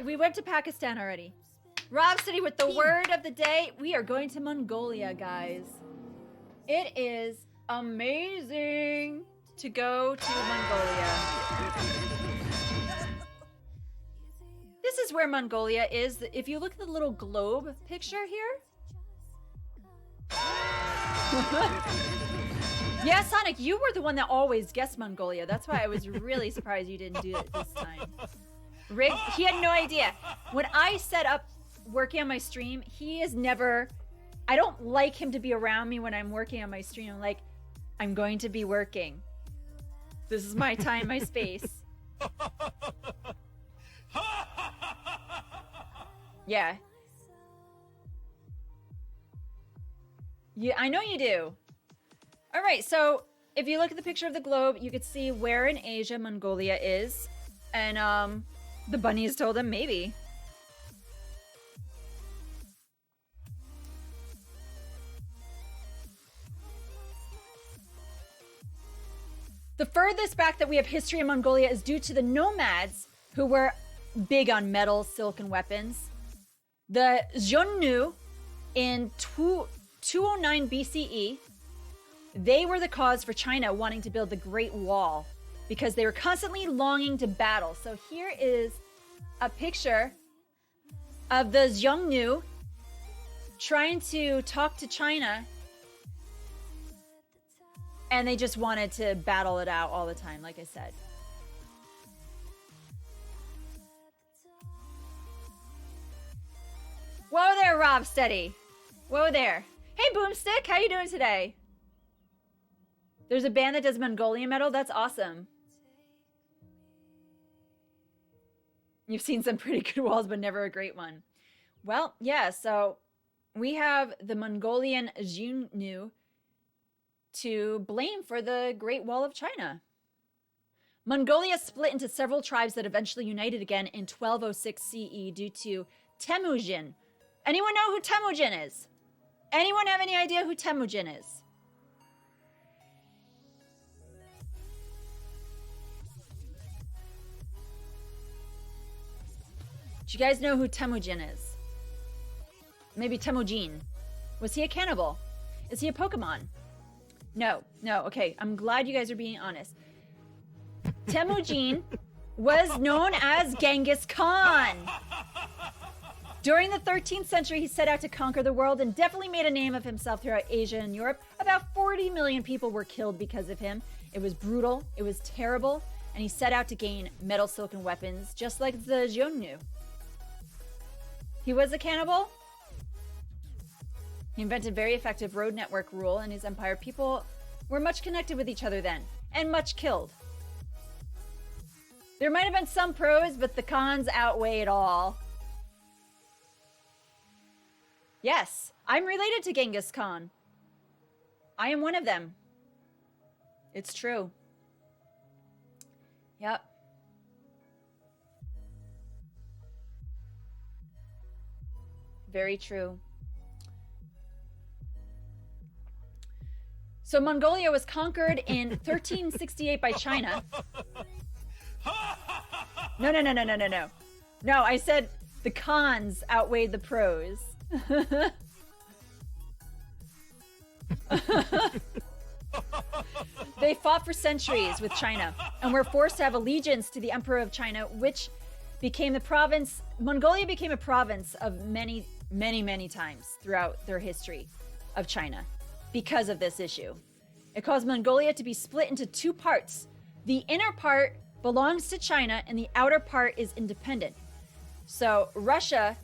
We went to Pakistan already. Rob City with the word of the day. We are going to Mongolia, guys. It is amazing to go to Mongolia. This is where Mongolia is. If you look at the little globe picture here. Yeah, Sonic, you were the one that always guessed Mongolia. That's why I was really surprised you didn't do it this time. Rick, he had no idea. When I set up working on my stream, he is never... I don't like him to be around me when I'm working on my stream. I'm like, I'm going to be working. This is my time, my space. Yeah. Yeah, I know you do. All right, so if you look at the picture of the globe, you could see where in Asia Mongolia is. And the bunnies told him maybe. The furthest back that we have history in Mongolia is due to the nomads who were big on metal, silk, and weapons. The Xiongnu in 209 BCE, they were the cause for China wanting to build the Great Wall because they were constantly longing to battle. So here is a picture of the Xiongnu trying to talk to China, and they just wanted to battle it out all the time, like I said. Whoa there, Rob Steady. Whoa there. Hey, Boomstick, how you doing today? There's a band that does Mongolian metal. That's awesome. You've seen some pretty good walls, but never a great one. Well, yeah, so we have the Mongolian Xiongnu to blame for the Great Wall of China. Mongolia split into several tribes that eventually united again in 1206 CE due to Temujin. Anyone know who Temujin is? Anyone have any idea who Temujin is? Do you guys know who Temujin is? Maybe Temujin. Was he a cannibal? Is he a Pokemon? No, okay. I'm glad you guys are being honest. Temujin was known as Genghis Khan. During the 13th century, he set out to conquer the world and definitely made a name of himself throughout Asia and Europe. About 40 million people were killed because of him. It was brutal, it was terrible, and he set out to gain metal, silk, and weapons, just like the Xiongnu. He was a cannibal. He invented very effective road network rule in his empire. People were much connected with each other then, and much killed. There might have been some pros, but the cons outweigh it all. Yes, I'm related to Genghis Khan. I am one of them. It's true. Yep. Very true. So Mongolia was conquered in 1368 by China. No. No, I said the cons outweighed the pros. They fought for centuries with China and were forced to have allegiance to the Emperor of China, which became the province. Mongolia became a province of many times throughout their history of China because of this issue. It caused Mongolia to be split into two parts. The inner part belongs to China and the outer part is independent. So Russia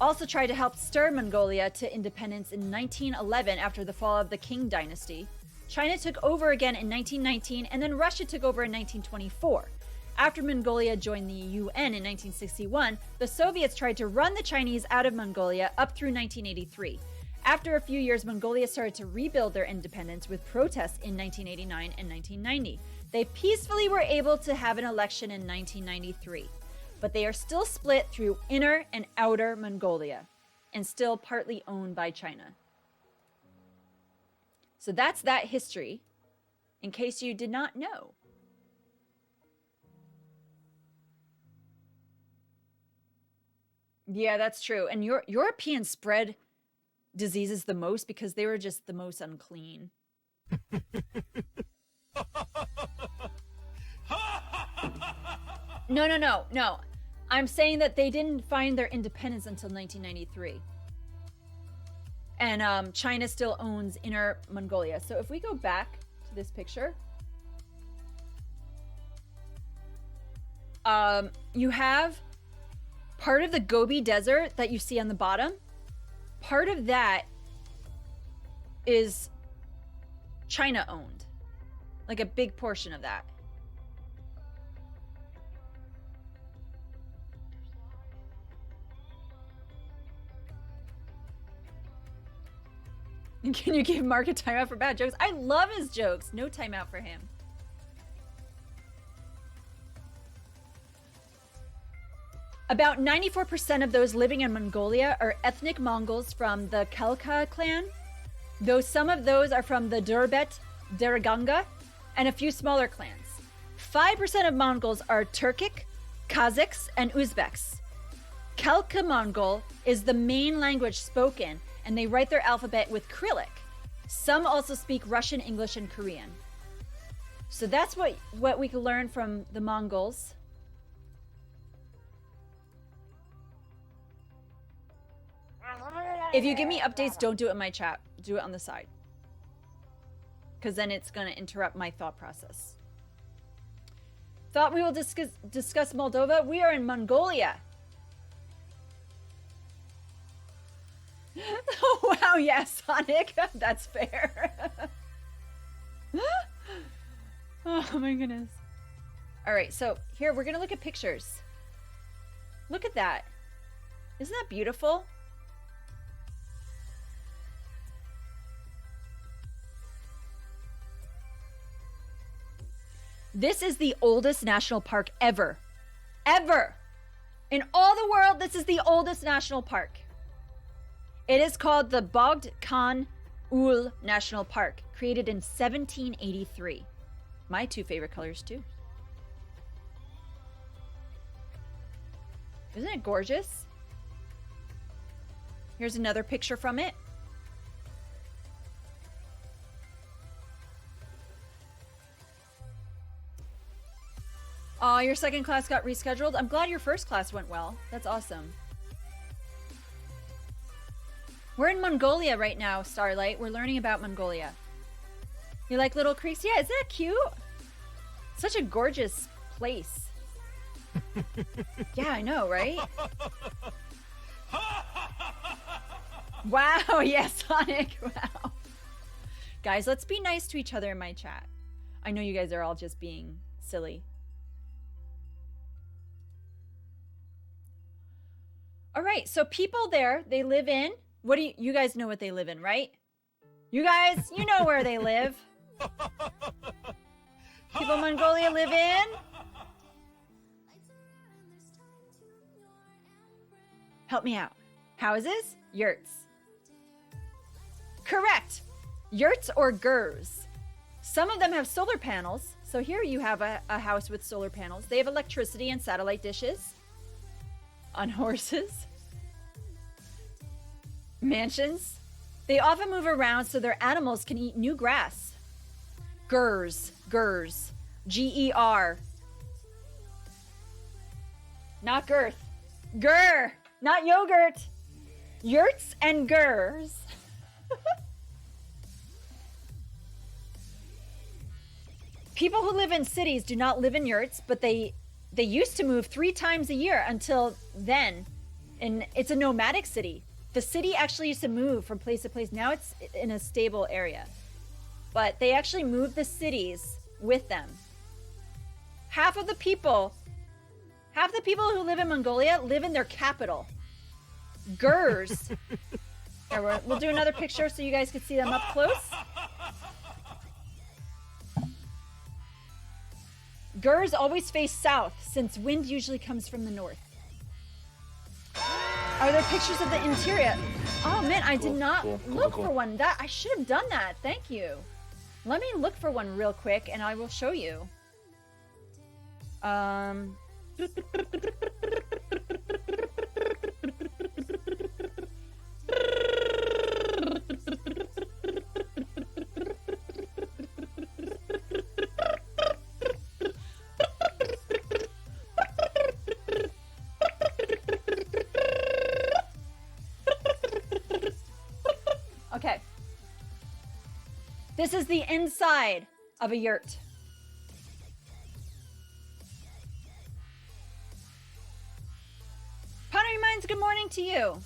also tried to help stir Mongolia to independence in 1911 after the fall of the Qing dynasty. China took over again in 1919, and then Russia took over in 1924. After Mongolia joined the UN in 1961, the Soviets tried to run the Chinese out of Mongolia up through 1983. After a few years, Mongolia started to rebuild their independence with protests in 1989 and 1990. They peacefully were able to have an election in 1993. But they are still split through inner and outer Mongolia, and still partly owned by China. So that's that history, in case you did not know. Yeah, that's true. And Europeans spread diseases the most because they were just the most unclean. No. I'm saying that they didn't find their independence until 1993. And China still owns Inner Mongolia. So if we go back to this picture, you have part of the Gobi Desert that you see on the bottom. Part of that is China owned, like a big portion of that. Can you give Mark a timeout for bad jokes? I love his jokes. No timeout for him. About 94% of those living in Mongolia are ethnic Mongols from the Khalkha clan, though some of those are from the Durbet, Derganga, and a few smaller clans. 5% of Mongols are Turkic, Kazakhs, and Uzbeks. Khalkha Mongol is the main language spoken, and they write their alphabet with Cyrillic. Some also speak Russian, English, and Korean. So that's what we can learn from the Mongols. If you give me updates, don't do it in my chat. Do it on the side. Because then it's going to interrupt my thought process. Thought we will discuss Moldova. We are in Mongolia. Oh, wow. Yeah, Sonic. That's fair. Oh, my goodness. All right. So here, we're going to look at pictures. Look at that. Isn't that beautiful? This is the oldest national park ever. Ever. In all the world, this is the oldest national park. It is called the Bogd Khan Ul National Park, created in 1783. My two favorite colors, too. Isn't it gorgeous? Here's another picture from it. Oh, your second class got rescheduled? I'm glad your first class went well. That's awesome. We're in Mongolia right now, Starlight. We're learning about Mongolia. You like little creeks? Yeah, isn't that cute? Such a gorgeous place. Yeah, I know, right? Wow, yes, Sonic. Wow. Guys, let's be nice to each other in my chat. I know you guys are all just being silly. All right, so people there, they live in, what do you guys know what they live in, right? You guys, you know where they live. People in Mongolia live in? Help me out. Houses? Yurts. Correct. Yurts or gurs. Some of them have solar panels. So here you have a house with solar panels. They have electricity and satellite dishes. On horses. Mansions. They often move around so their animals can eat new grass. Gurs. Gurs. G-E-R. Not girth. Gur. Not yogurt. Yurts and gurs. People who live in cities do not live in yurts, but they used to move 3 times a year until then. And it's a nomadic city. The city actually used to move from place to place. Now it's in a stable area. But they actually moved the cities with them. Half the people who live in Mongolia live in their capital. Gurs. Here, we'll do another picture so you guys can see them up close. Gurs always face south since wind usually comes from the north. Are there pictures of the interior? Oh man, I did not look for one. I should have done that. Thank you. Let me look for one real quick and I will show you. This is the inside of a yurt. Pottery Minds, good morning to you.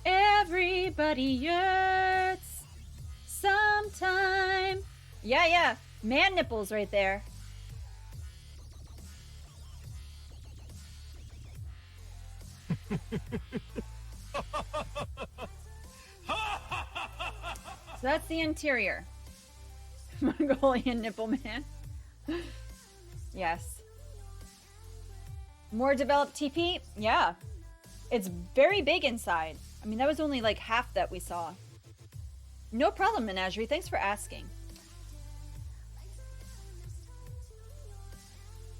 Everybody yurts sometime. Yeah. Man nipples right there. So that's the interior. Mongolian nipple man. Yes. More developed TP? Yeah. It's very big inside. I mean, that was only like half that we saw. No problem, Menagerie. Thanks for asking.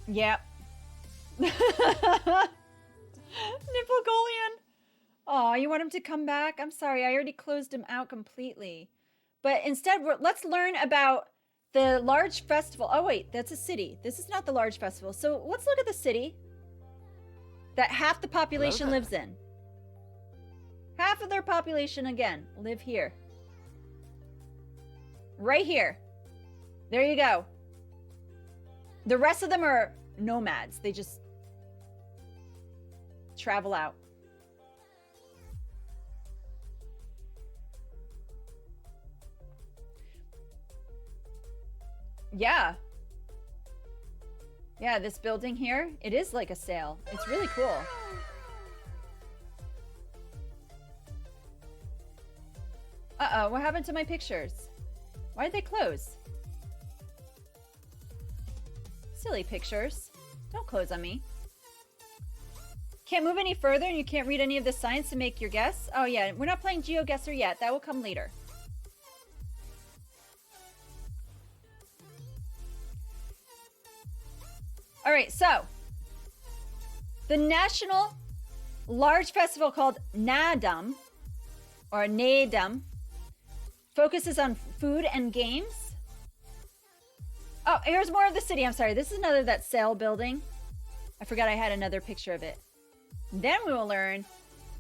Yeah. Nipplegolian. Oh, you want him to come back? I'm sorry. I already closed him out completely. But instead, let's learn about the large festival. Oh, wait. That's a city. This is not the large festival. So let's look at the city that half the population lives in. Half of their population, again, live here. Right here. There you go. The rest of them are nomads. They just travel out. Yeah. Yeah, this building here, it is like a sail. It's really cool. Uh-oh, what happened to my pictures? Why did they close? Silly pictures. Don't close on me. Can't move any further and you can't read any of the signs to make your guess? Oh yeah, we're not playing GeoGuessr yet. That will come later. All right, so the national large festival called Nadam, or Nadam, focuses on food and games. Oh, here's more of the city. I'm sorry. This is another that sail building. I forgot I had another picture of it. Then we will learn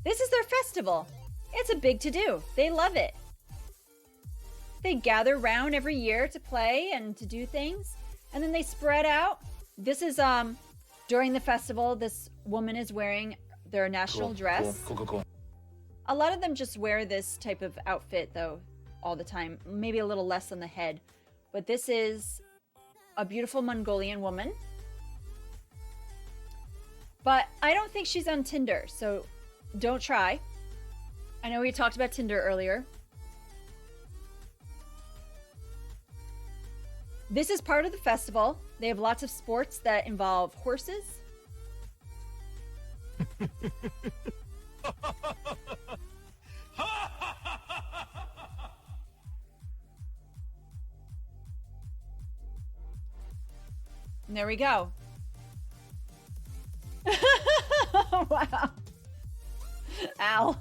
this is their festival. It's a big to-do. They love it. They gather round every year to play and to do things, and then they spread out. This is during the festival. This woman is wearing their national dress. Cool. A lot of them just wear this type of outfit though all the time. Maybe a little less on the head, but this is a beautiful Mongolian woman. But I don't think she's on Tinder, so don't try. I know we talked about Tinder earlier. This is part of the festival. They have lots of sports that involve horses. And there we go. Wow. Ow.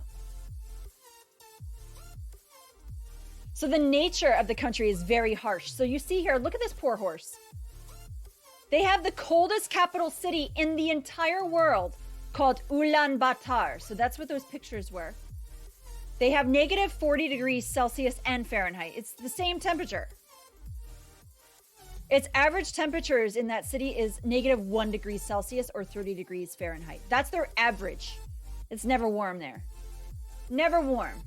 So the nature of the country is very harsh. So you see here, look at this poor horse. They have the coldest capital city in the entire world called Ulaanbaatar. So that's what those pictures were. They have negative 40 degrees Celsius and Fahrenheit. It's the same temperature. Its average temperatures in that city is negative 1 degree Celsius or 30 degrees Fahrenheit. That's their average. It's never warm there. Never warm.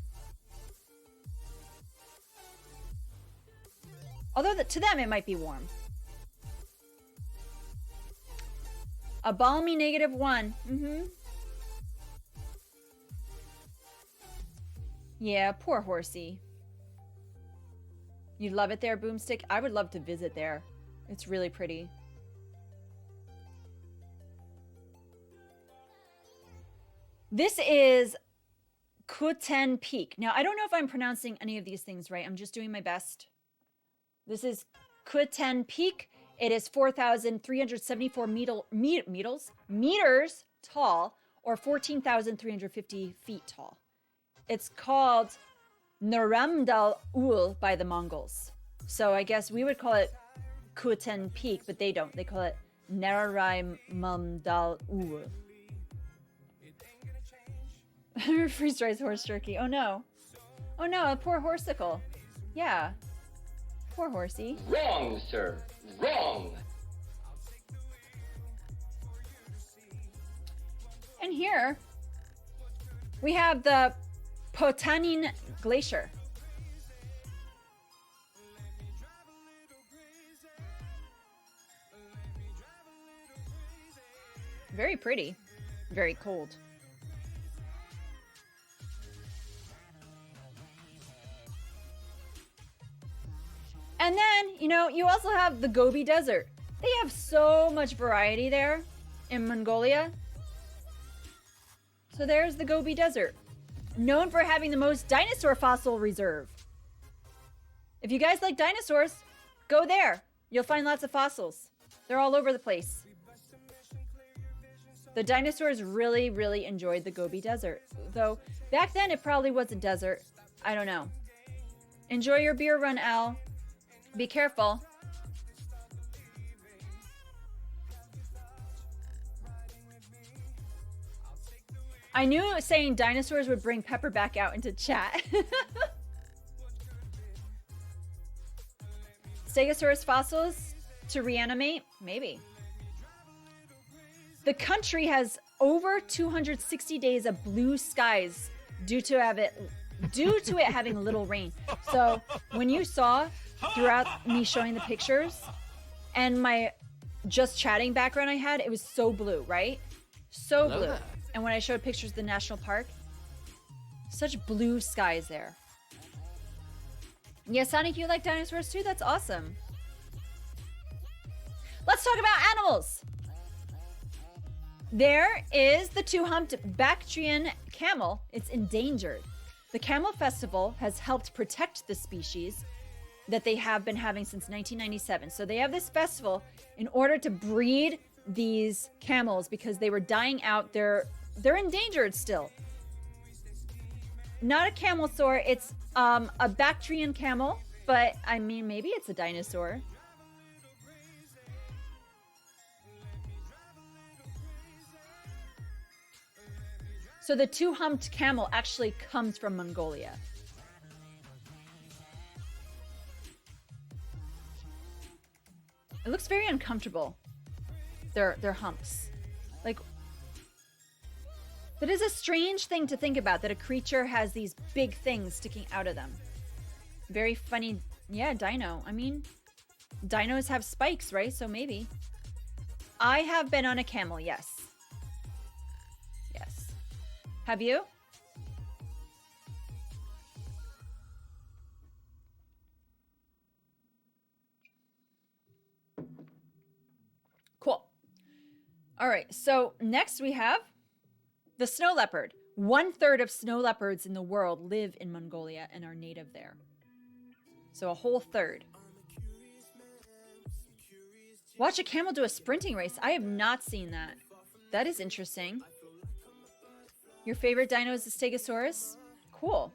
Although to them it might be warm. A balmy -1. Yeah, poor horsey. You'd love it there, Boomstick? I would love to visit there. It's really pretty. This is Kuten Peak. Now, I don't know if I'm pronouncing any of these things right. I'm just doing my best. This is Kuten Peak. It is 4,374 meters tall, or 14,350 feet tall. It's called Naramdal Ul by the Mongols. So I guess we would call it Kuten Peak, but they don't. They call it Naraimamdal Ul. Freeze-dried horse jerky. Oh no. Oh no, a poor horsicle. Yeah. Poor horsey. Wrong, sir. Wrong. And here we have the Potanin Glacier. Very pretty. Very cold. And then, you know, you also have the Gobi Desert. They have so much variety there in Mongolia. So there's the Gobi Desert, known for having the most dinosaur fossil reserve. If you guys like dinosaurs, go there. You'll find lots of fossils. They're all over the place. The dinosaurs really, really enjoyed the Gobi Desert. Though back then it probably was a desert. I don't know. Enjoy your beer run, Al. Be careful. I knew saying dinosaurs would bring Pepper back out into chat. Stegosaurus fossils to reanimate? Maybe. The country has over 260 days of blue skies due to it having little rain. So when you saw throughout me showing the pictures and my just chatting background I had, it was so blue, right? So blue. That. And when I showed pictures of the national park, such blue skies there. Yeah, Sonic, you like dinosaurs too? That's awesome. Let's talk about animals. There is the two-humped Bactrian camel. It's endangered. The Camel Festival has helped protect the species that they have been having since 1997. So they have this festival in order to breed these camels because they were dying out. They're endangered still. Not a camelsaur, it's a Bactrian camel, but I mean, maybe it's a dinosaur. So the two-humped camel actually comes from Mongolia. It looks very uncomfortable. Their humps. Like, that is a strange thing to think about, that a creature has these big things sticking out of them. Very funny. Yeah, dino. I mean, dinos have spikes, right? So maybe. I have been on a camel, yes. Yes. Have you? Cool. All right, so next we have the snow leopard. 1/3 of snow leopards in the world live in Mongolia and are native there. So a whole third. Watch a camel do a sprinting race. I have not seen that. That is interesting. Your favorite dino is the Stegosaurus? Cool.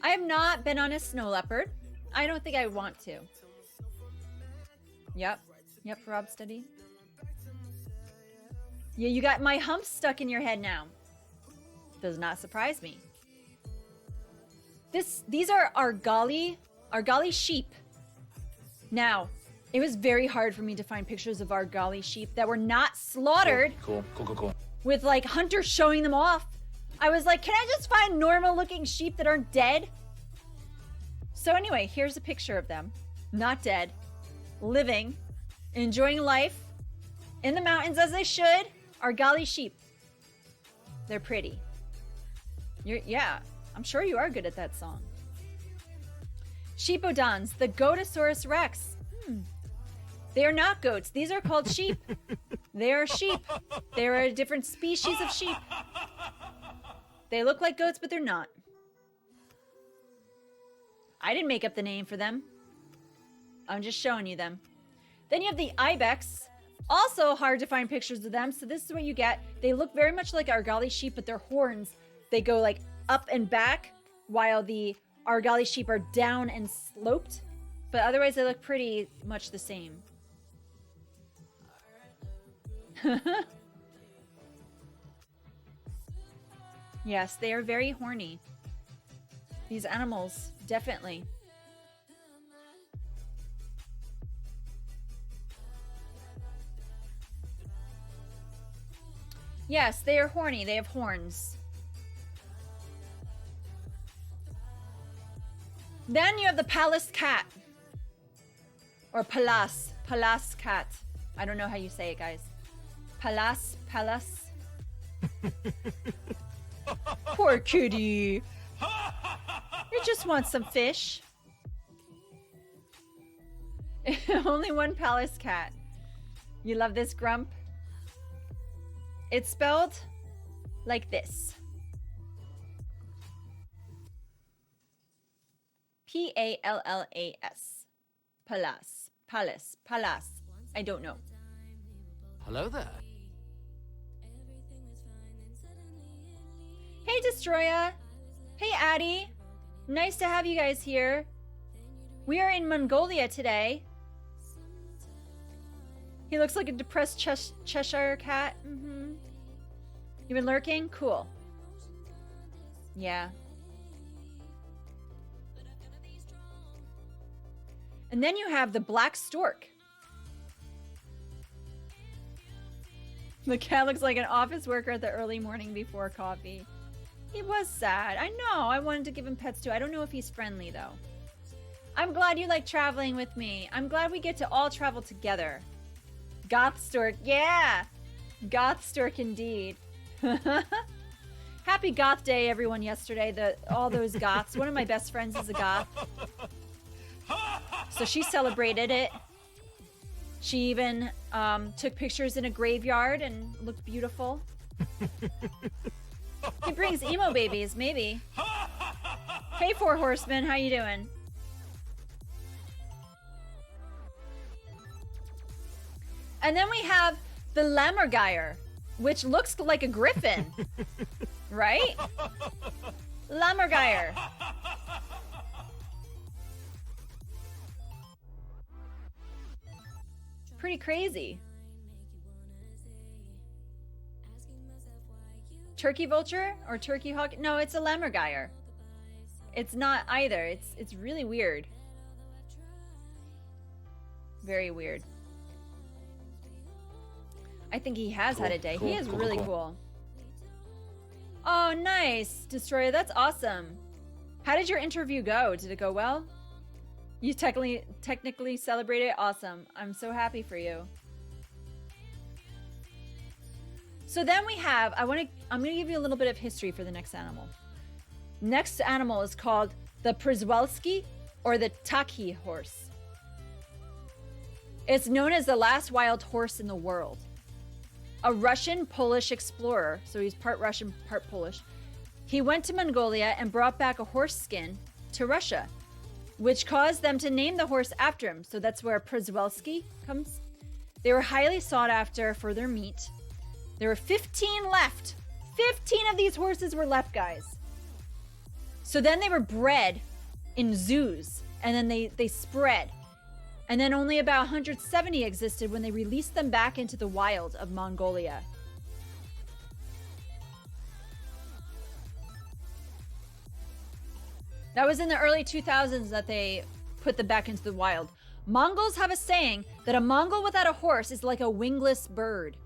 I have not been on a snow leopard. I don't think I want to. Yep. Yep, Rob Study. Yeah, you got my humps stuck in your head now. Does not surprise me. These are Argali sheep. Now, it was very hard for me to find pictures of Argali sheep that were not slaughtered. Cool. With like hunters showing them off. I was like, can I just find normal looking sheep that aren't dead? So anyway, here's a picture of them. Not dead. Living. Enjoying life. In the mountains as they should. Argali sheep. They're pretty. Yeah, I'm sure you are good at that song. Sheepodons, the Goatosaurus rex. They are not goats. These are called sheep. They are sheep. They are a different species of sheep. They look like goats, but they're not. I didn't make up the name for them. I'm just showing you them. Then you have the ibex. Also hard to find pictures of them. So this is what you get. They look very much like Argali sheep, but their horns, they go like up and back, while the Argali sheep are down and sloped. But otherwise they look pretty much the same. Yes, they are very horny. These animals, definitely. Yes, they are horny. They have horns. Then you have the palace cat. Or palace. Palace cat. I don't know how you say it, guys. Palace. Palace. Poor kitty. You just want some fish. Only one palace cat. You love this, Grump? It's spelled like this. P-A-L-L-A-S. Palace. Palace. Palace. I don't know. Hello there. Hey, Destroya. Hey, Addie. Nice to have you guys here. We are in Mongolia today. He looks like a depressed Cheshire cat. Mm-hmm. You been lurking? Cool. Yeah. And then you have the black stork. The cat looks like an office worker at the early morning before coffee. He was sad. I know. I wanted to give him pets too. I don't know if he's friendly though. I'm glad you like traveling with me. I'm glad we get to all travel together. Goth stork. Yeah. Goth stork indeed. Happy goth day everyone yesterday. All those goths. One of my best friends is a goth. So she celebrated it. She even took pictures in a graveyard and looked beautiful. He brings emo babies, maybe. Hey, Four Horsemen, how you doing? And then we have the Lammergeier, which looks like a griffin. Right? Lammergeier. Pretty crazy. Turkey vulture or turkey hawk? No, it's a Lammergeier. It's not either. It's really weird. Very weird. I think he has had a day. He is really cool. Oh, nice, Destroyer. That's awesome. How did your interview go? Did it go well? You technically celebrated? Awesome. I'm so happy for you. So then we have, I'm going to give you a little bit of history for the next animal. Next animal is called the Przewalski or the Taki horse. It's known as the last wild horse in the world. A Russian-Polish explorer, so he's part Russian, part Polish. He went to Mongolia and brought back a horse skin to Russia, which caused them to name the horse after him. So that's where Przewalski comes. They were highly sought after for their meat. There were 15 left. 15 of these horses were left, guys. So then they were bred in zoos, and then they spread. And then only about 170 existed when they released them back into the wild of Mongolia. That was in the early 2000s that they put them back into the wild. Mongols have a saying that a Mongol without a horse is like a wingless bird.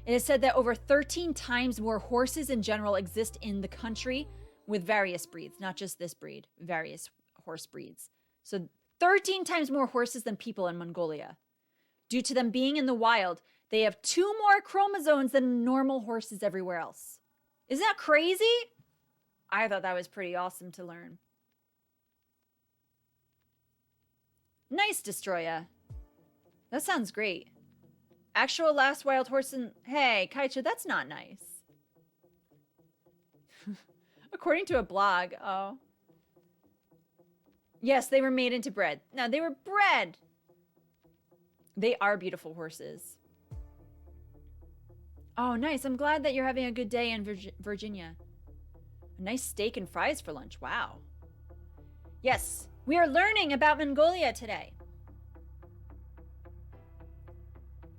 It is said that over 13 times more horses in general exist in the country with various breeds, not just this breed, various horse breeds. So 13 times more horses than people in Mongolia. Due to them being in the wild, they have 2 more chromosomes than normal horses everywhere else. Isn't that crazy? I thought that was pretty awesome to learn. Nice, Destroya. That sounds great. Actual last wild horse in... Hey, Kaicha, that's not nice. According to a blog, oh. Yes, they were made into bread. No, they were bred. They are beautiful horses. Oh, nice. I'm glad that you're having a good day in Virginia. A nice steak and fries for lunch. Wow. Yes, we are learning about Mongolia today.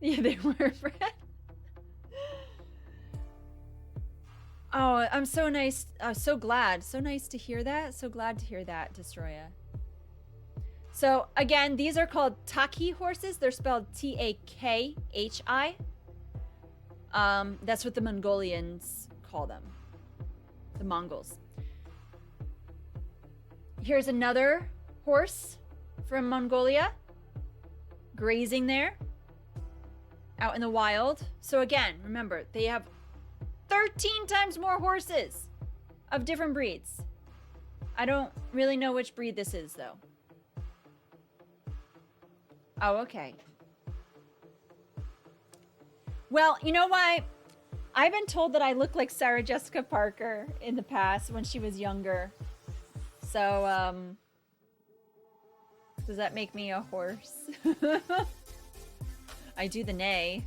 Yeah, they were bred. Oh, I'm so nice. So glad. So nice to hear that. So glad to hear that, Destroya. So again, these are called Taki horses. They're spelled Takhi. That's what the Mongolians call them. The Mongols. Here's another horse from Mongolia, grazing there, out in the wild. So again, remember, they have 13 times more horses of different breeds. I don't really know which breed this is, though. Oh, okay. Well, you know why? I've been told that I look like Sarah Jessica Parker in the past when she was younger. So, does that make me a horse? I do the neigh.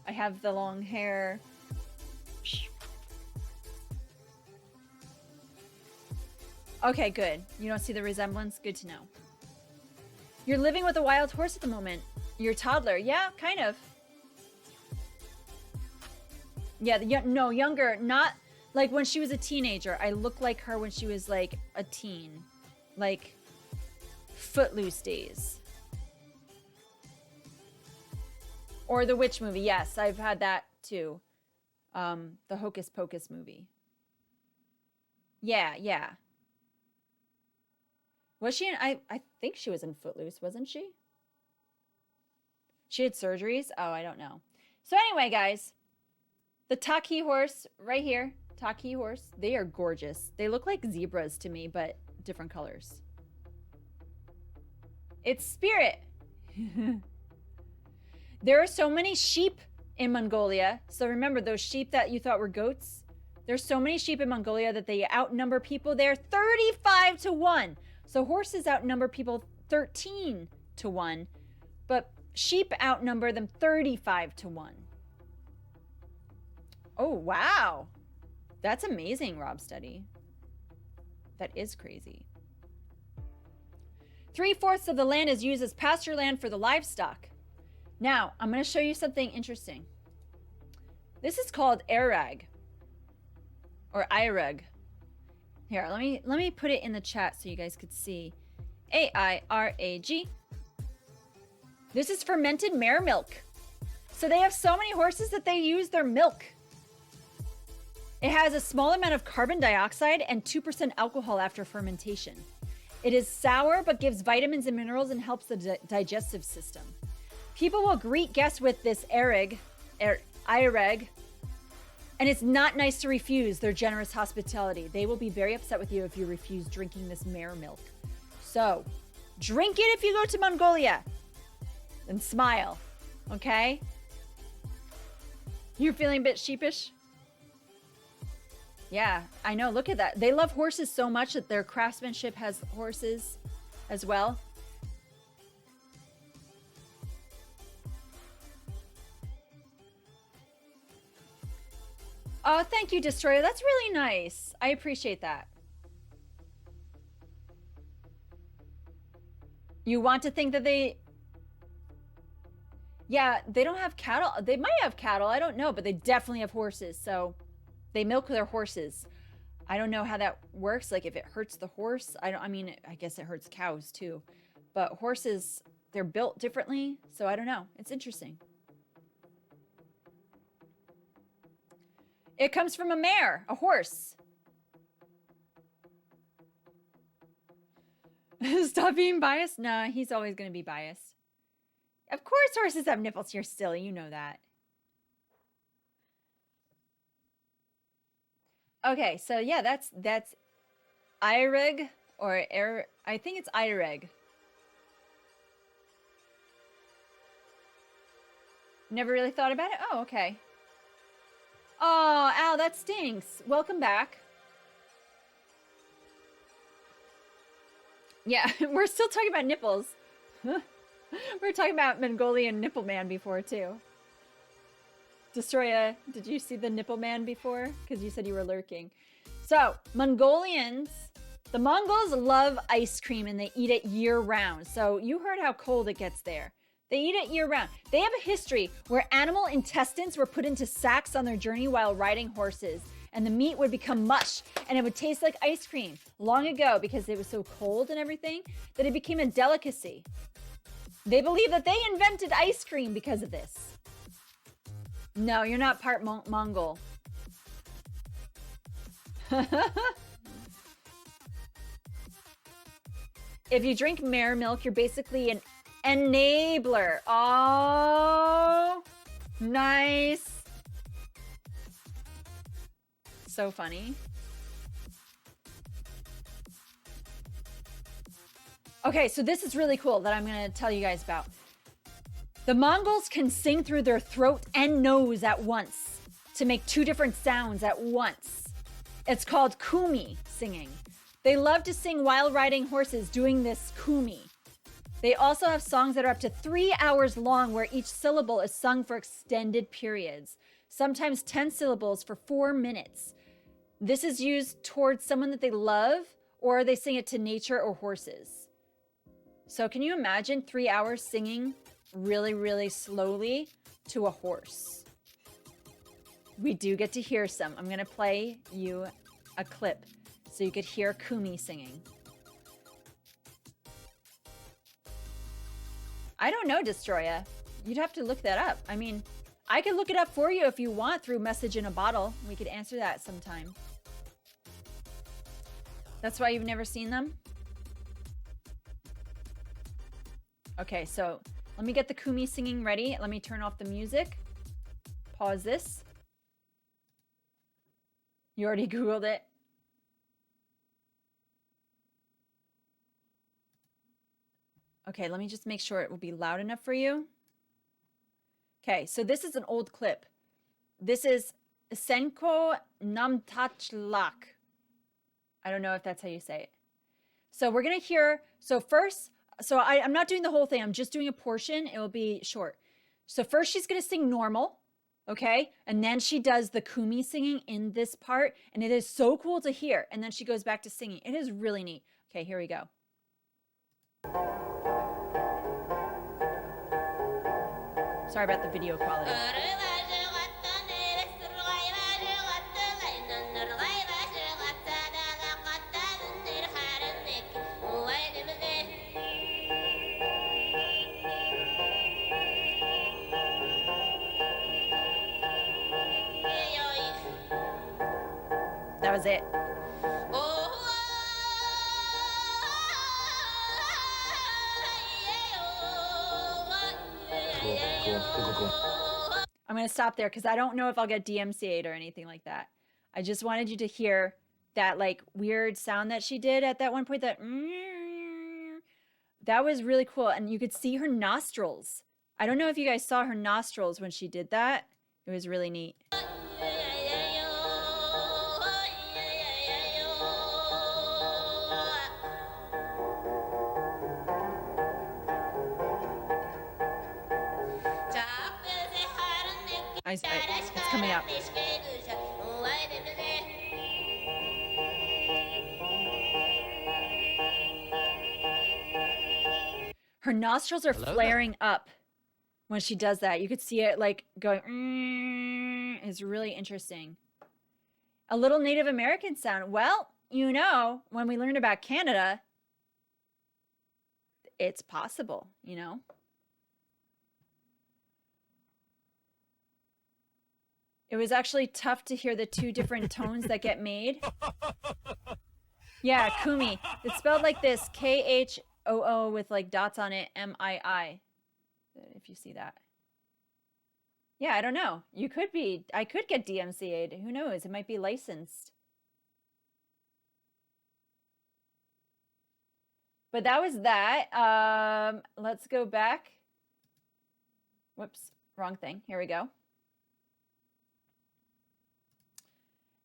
I have the long hair. Okay, good. You don't see the resemblance? Good to know. You're living with a wild horse at the moment. You're a toddler. Yeah, kind of. Yeah, no, younger. Not like when she was a teenager. I look like her when she was like a teen. Like Footloose days. Or the Witch movie. Yes, I've had that too. The Hocus Pocus movie. Yeah, yeah. Was she in, I think she was in Footloose, wasn't she? She had surgeries? Oh, I don't know. So anyway, guys, the Taki horse right here, Taki horse, they are gorgeous. They look like zebras to me, but different colors. It's Spirit. There are so many sheep in Mongolia. So remember those sheep that you thought were goats? There's so many sheep in Mongolia that they outnumber people there 35-1. So horses outnumber people 13-1, but sheep outnumber them 35-1. Oh, wow. That's amazing, Rob Study. That is crazy. 3/4 of the land is used as pasture land for the livestock. Now, I'm going to show you something interesting. This is called Airag or Airag. Here, let me put it in the chat so you guys could see. Airag. This is fermented mare milk. So they have so many horses that they use their milk. It has a small amount of carbon dioxide and 2% alcohol after fermentation. It is sour but gives vitamins and minerals and helps the digestive system. People will greet guests with this Airag, and it's not nice to refuse their generous hospitality. They will be very upset with you if you refuse drinking this mare milk. So, drink it if you go to Mongolia. And smile, okay? You're feeling a bit sheepish? Yeah, I know. Look at that. They love horses so much that their craftsmanship has horses as well. Oh, thank you, Destroyer. That's really nice. I appreciate that. You want to think that they... Yeah, they don't have cattle. They might have cattle. I don't know, but they definitely have horses. So they milk their horses. I don't know how that works. Like if it hurts the horse. I mean, I guess it hurts cows too. But horses, they're built differently. So I don't know. It's interesting. It comes from a mare, a horse. Stop being biased? Nah, he's always going to be biased. Of course horses have nipples. You're silly. You know that. Okay, so yeah, that's Airag or Air. I think it's Airag. Never really thought about it? Oh, okay. Oh, Al, that stinks. Welcome back. Yeah, we're still talking about nipples. We were talking about Mongolian nipple man before, too. Destroya, did you see the nipple man before? Because you said you were lurking. So, Mongolians, the Mongols love ice cream and they eat it year-round. So, you heard how cold it gets there. They eat it year-round. They have a history where animal intestines were put into sacks on their journey while riding horses. and the meat would become mush, and it would taste like ice cream. Long ago, because it was so cold and everything, that it became a delicacy. They believe that they invented ice cream because of this. No, you're not part Mongol. If you drink mare milk, you're basically an enabler. Oh, nice. So funny. Okay, so this is really cool that I'm going to tell you guys about. The Mongols can sing through their throat and nose at once to make two different sounds at once. It's called kumi singing. They love to sing while riding horses doing this kumi. They also have songs that are up to 3 hours long where each syllable is sung for extended periods, sometimes 10 syllables for 4 minutes. This is used towards someone that they love, or they sing it to nature or horses. So can you imagine 3 hours singing really, really slowly to a horse? We do get to hear some. I'm going to play you a clip so you could hear kumi singing. I don't know, Destroya. You'd have to look that up. I mean, I could look it up for you if you want through Message in a Bottle. We could answer that sometime. That's why you've never seen them? Okay, so let me get the kumi singing ready. Let me turn off the music. Pause this. You already Googled it. Okay, let me just make sure it will be loud enough for you. Okay, so this is an old clip. This is Senko Namtachlak. I don't know if that's how you say it. So we're going to hear, I'm not doing the whole thing. I'm just doing a portion. It will be short. So first she's going to sing normal, okay? And then she does the kumi singing in this part. And it is so cool to hear. And then she goes back to singing. It is really neat. Okay, here we go. Sorry about the video quality. That was it. Cool. I'm going to stop there because I don't know if I'll get DMCA'd or anything like that. I just wanted you to hear that like weird sound that she did at that one point. That was really cool. And you could see her nostrils. I don't know if you guys saw her nostrils when she did that. It was really neat. It's coming up. Her nostrils are flaring up when she does that. You could see it like going, it's really interesting. A little Native American sound. Well, you know, when we learned about Canada, it's possible, you know? It was actually tough to hear the two different tones that get made. Yeah, kumi. It's spelled like this, Khoo with like dots on it, Mii. If you see that. Yeah, I don't know. I could get DMCA'd. Who knows? It might be licensed. But that was that. Let's go back. Whoops, wrong thing. Here we go.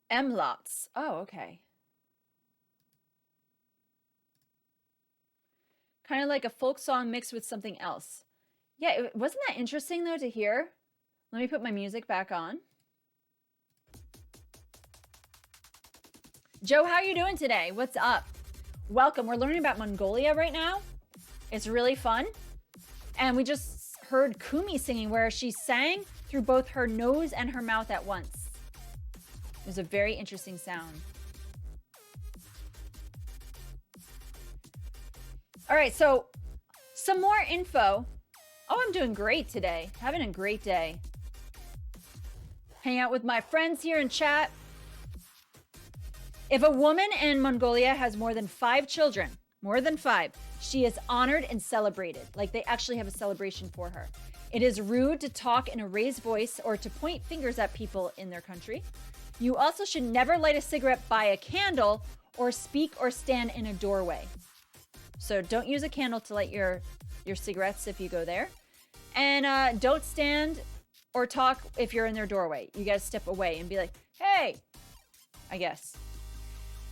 Mlots. Oh, okay. Kind of like a folk song mixed with something else. Yeah, wasn't that interesting though to hear? Let me put my music back on. Joe, how are you doing today? What's up? Welcome. We're learning about Mongolia right now. It's really fun. And we just heard kumi singing where she sang through both her nose and her mouth at once. It was a very interesting sound. All right, so some more info. Oh, I'm doing great today. Having a great day. Hang out with my friends here in chat. If a woman in Mongolia has more than 5 children, more than 5, she is honored and celebrated. Like they actually have a celebration for her. It is rude to talk in a raised voice or to point fingers at people in their country. You also should never light a cigarette by a candle or speak or stand in a doorway. So don't use a candle to light your cigarettes if you go there. And don't stand or talk if you're in their doorway. You gotta step away and be like, hey, I guess.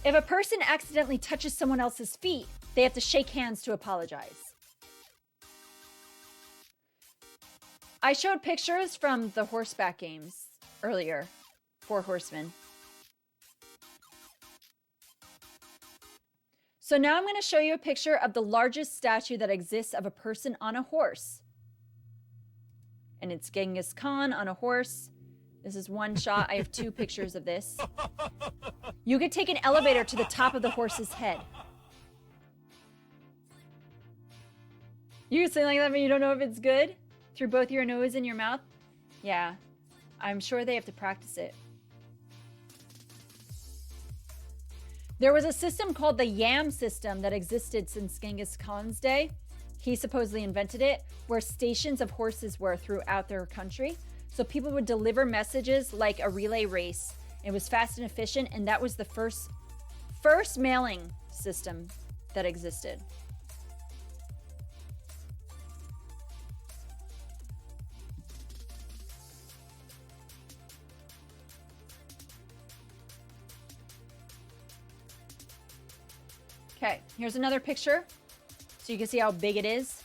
If a person accidentally touches someone else's feet, they have to shake hands to apologize. I showed pictures from the horseback games earlier. 4 Horsemen. So now I'm going to show you a picture of the largest statue that exists of a person on a horse. And it's Genghis Khan on a horse. This is one shot. I have 2 pictures of this. You could take an elevator to the top of the horse's head. You saying like that, but you don't know if it's good? Through both your nose and your mouth? Yeah, I'm sure they have to practice it. There was a system called the Yam system that existed since Genghis Khan's day. He supposedly invented it, where stations of horses were throughout their country. So people would deliver messages like a relay race. It was fast and efficient, and that was the first mailing system that existed. Okay, here's another picture so you can see how big it is.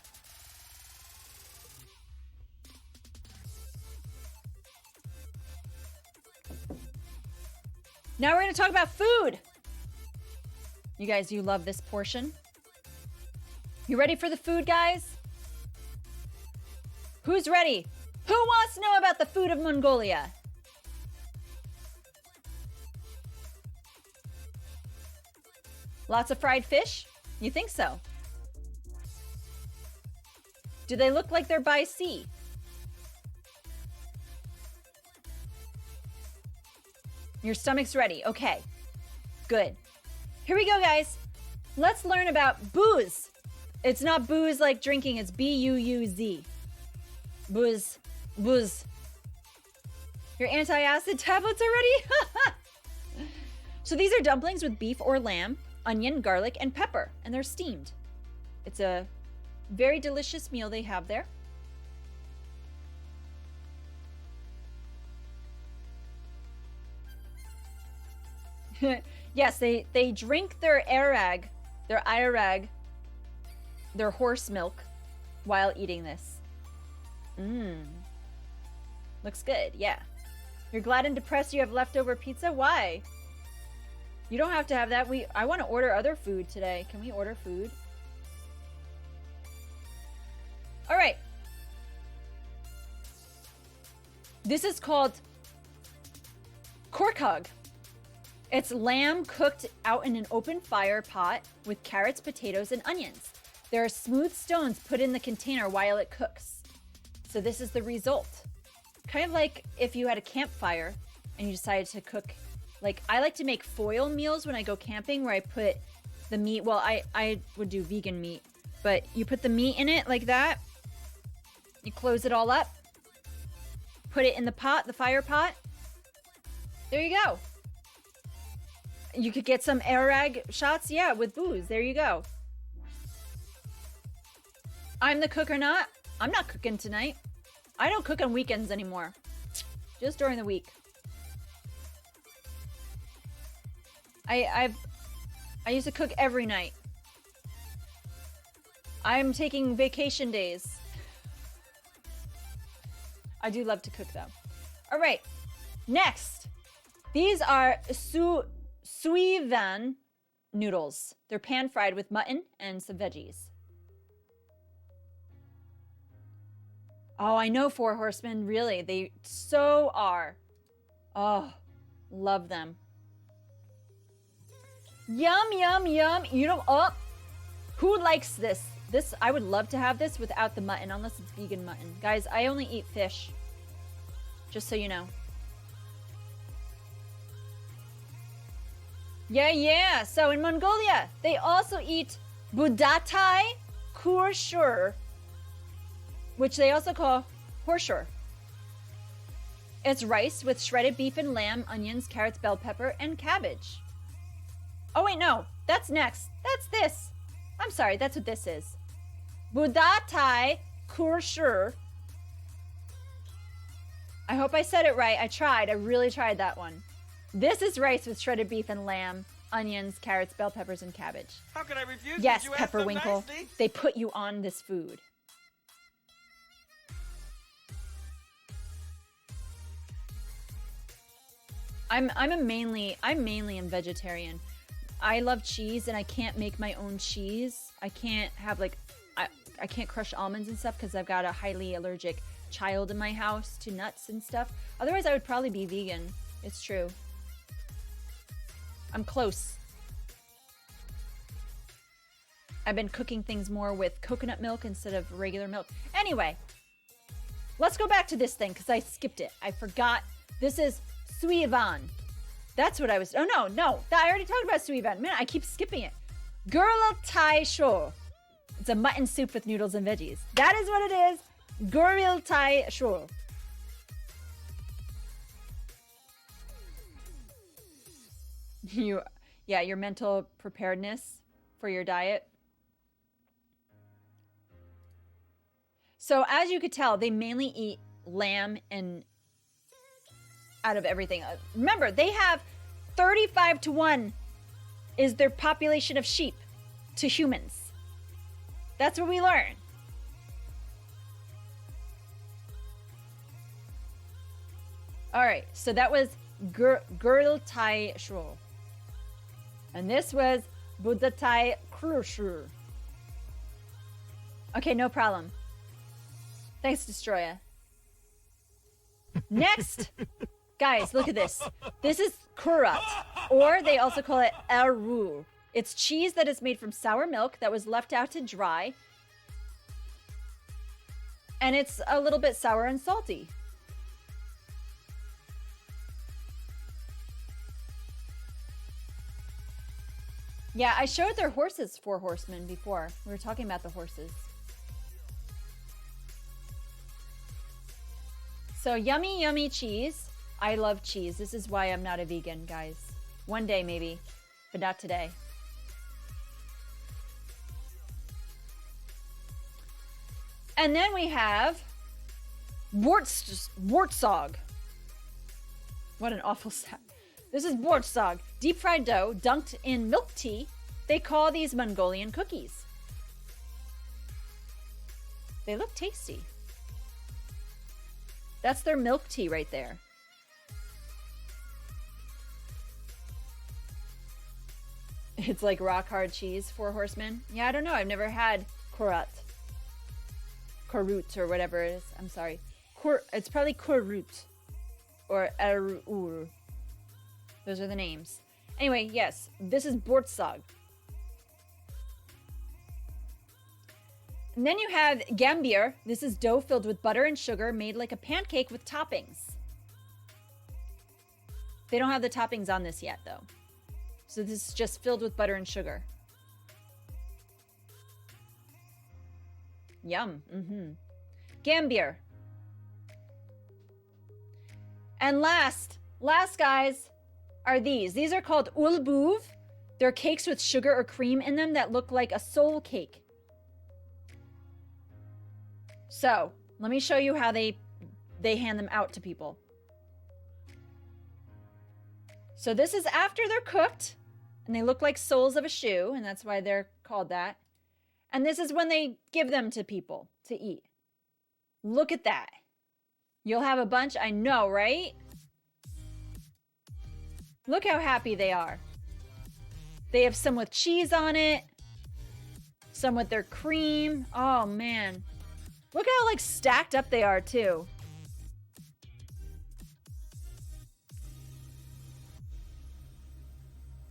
Now we're going to talk about food. You guys, you love this portion. You ready for the food, guys? Who's ready? Who wants to know about the food of Mongolia? Lots of fried fish? You think so? Do they look like they're by sea? Your stomach's ready. Okay, good. Here we go, guys. Let's learn about booze. It's not booze like drinking, it's B-U-U-Z. Booze. Booze. Your antacid tablets already? So these are dumplings with beef or lamb, onion, garlic, and pepper, and they're steamed. It's a very delicious meal they have there. Yes, they drink their airag, their horse milk, while eating this. Looks good, yeah. You're glad and depressed you have leftover pizza? Why? You don't have to have that. I want to order other food today. Can we order food? All right. This is called korkog. It's lamb cooked out in an open fire pot with carrots, potatoes, and onions. There are smooth stones put in the container while it cooks. So this is the result. Kind of like if you had a campfire and you decided to cook. Like, I like to make foil meals when I go camping where I put the meat. Well, I would do vegan meat. But you put the meat in it like that. You close it all up. Put it in the pot, the fire pot. There you go. You could get some airag shots, yeah, with booze. There you go. I'm the cook or not? I'm not cooking tonight. I don't cook on weekends anymore. Just during the week. I used to cook every night. I'm taking vacation days. I do love to cook though. All right, next. These are suivan noodles. They're pan fried with mutton and some veggies. Oh, I know, Four Horsemen. Really, they so are. Oh, Love them. Yum, yum, yum. You know, oh, who likes this? This, I would love to have this without the mutton, unless it's vegan mutton. Guys, I only eat fish. Just so you know. Yeah. So in Mongolia, they also eat budatai kurshur, which they also call horseshur. It's rice with shredded beef and lamb, onions, carrots, bell pepper, and cabbage. Oh wait, no, that's next. That's this. I'm sorry, that's what this is. Budatai kurshur. I hope I said it right. I tried. I really tried that one. This is rice with shredded beef and lamb, onions, carrots, bell peppers, and cabbage. How can I refuse? Yes, You asked them Pepperwinkle. nicely. They put you on this food. I'm mainly a vegetarian. I love cheese, and I can't make my own cheese. I can't have I can't crush almonds and stuff because I've got a highly allergic child in my house to nuts and stuff. Otherwise, I would probably be vegan. It's true. I'm close. I've been cooking things more with coconut milk instead of regular milk. Anyway, let's go back to this thing because I skipped it. I forgot. This is suivan. That's what I was. Oh, no. I already talked about suivan. Man, I keep skipping it. Gurla tai sho. It's a mutton soup with noodles and veggies. That is what it is. Guril tai sho. Your mental preparedness for your diet. So as you could tell, they mainly eat lamb and out of everything. Remember, they have 35-1 is their population of sheep to humans. That's what we learn. All right, so that was Gurl Tai Shul. And this was Buddha Tai Krushur. Okay, no problem. Thanks, Destroya. Next, guys, look at this. This is kurat, or they also call it erur. It's cheese that is made from sour milk that was left out to dry. And it's a little bit sour and salty. Yeah, I showed their horses, 4 horsemen, before. We were talking about the horses. So yummy, yummy cheese. I love cheese. This is why I'm not a vegan, guys. One day, maybe, but not today. And then we have Wortzog. What an awful sound. This is Wortzog. Deep fried dough dunked in milk tea. They call these Mongolian cookies. They look tasty. That's their milk tea right there. It's like rock hard cheese, 4 horsemen. Yeah, I don't know. I've never had Korut or whatever it is. I'm sorry. It's probably Korut or Erur. Those are the names. Anyway, yes, this is Bortsog. And then you have Gambir. This is dough filled with butter and sugar made like a pancake with toppings. They don't have the toppings on this yet, though. So this is just filled with butter and sugar. Yum. Gambir. And last guys, are these. These are called ulbuv. They're cakes with sugar or cream in them that look like a soul cake. So, let me show you how they hand them out to people. So this is after they're cooked, and they look like soles of a shoe, and that's why they're called that. And this is when they give them to people to eat. Look at that. You'll have a bunch, I know, right? Look how happy they are. They have some with cheese on it, some with their cream. Oh, man. Look how, like, stacked up they are, too.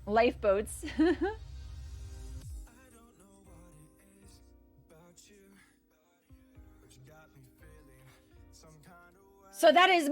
lifeboats. So that is